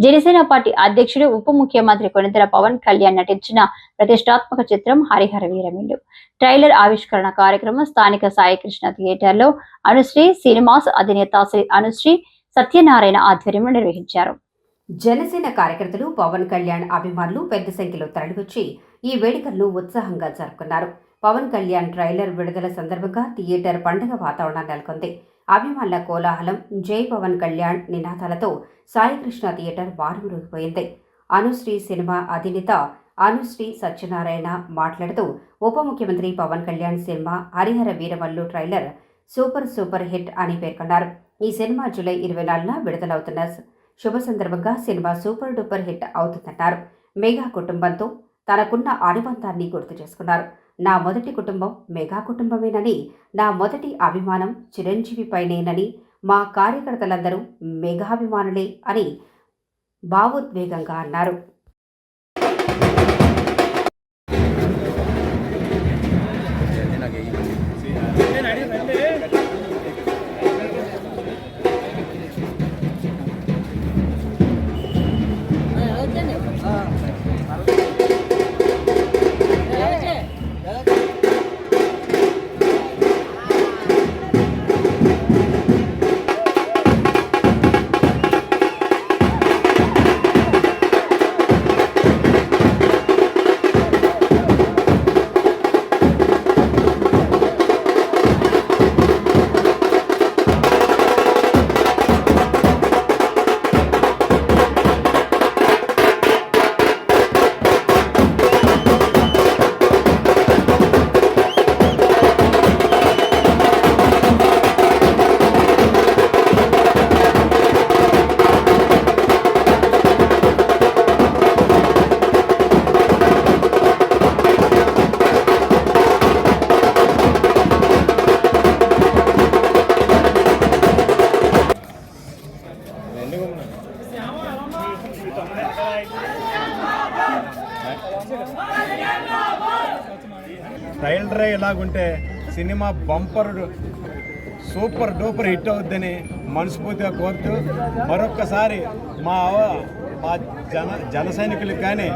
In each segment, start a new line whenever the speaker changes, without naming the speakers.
Janasena party అధ్యక్షుడు ఉప ముఖ్యమంత్రి కొణిదెల పవన్ కళ్యాణ్ నటించిన ప్రతిష్టాత్మక చిత్రం హరిహర వీరమల్లు ట్రైలర్ ఆవిష్కరణ కార్యక్రమం స్థానిక సాయికృష్ణ థియేటర్లో అనుశ్రీ సినిమాస్ అధినేత శ్రీ అనుశ్రీ సత్యనారాయణ ఆధ్వర్యంలో నిర్వహించారు.
జనసేన కార్యకర్తలు, పవన్ కళ్యాణ్ అభిమానులు పెద్ద సంఖ్యలో తరలివచ్చి ఈ వేడుకలను ఉత్సాహంగా జరుపుకున్నారు. పవన్ కళ్యాణ్ ట్రైలర్ విడుదల సందర్భంగా థియేటర్ పండుగ వాతావరణం నెలకొంది. అభిమానుల కోలాహలం, జై పవన్ కళ్యాణ్ నినాదాలతో సాయికృష్ణ థియేటర్ మారుమోగిపోయింది. అనుశ్రీ సినిమా అధినేత అనుశ్రీ సత్యనారాయణ మాట్లాడుతూ ఉప ముఖ్యమంత్రి Pawan Kalyan cinema Harihara Veeramallu trailer super hit అని పేర్కొన్నారు. ఈ సినిమా జూలై 24న విడుదలవుతున్న శుభ సందర్భంగా సినిమా సూపర్ డూపర్ హిట్ అవుతుందన్నారు. మెగా కుటుంబంతో తనకున్న అనుబంధాన్ని గుర్తు చేసుకున్నారు. నా మొదటి కుటుంబం మెగా కుటుంబమేనని, నా మొదటి అభిమానం చిరంజీవిపైనేనని, మా కార్యకర్తలందరూ మెగాభిమానులే అని భావోద్వేగంగా అన్నారు.
ట్రైలర్ ఇలాగుంటే cinema bumper super duper hit అవుద్దని మనస్ఫూర్తిగా కోరుతూ మరొక్కసారి మా జన సైనికులకు కానీ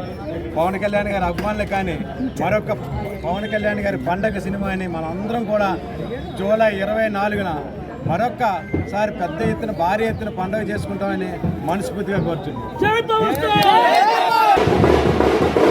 పవన్ కళ్యాణ్ గారి అభిమానులకు కానీ మరొక పవన్ కళ్యాణ్ గారి పండగ సినిమాని మనందరం కూడా జూలై 24న మరొక్కసారి పెద్ద ఎత్తున భారీ ఎత్తున పండుగ చేసుకుంటామని మనస్ఫూర్తిగా కోరుతున్నాం.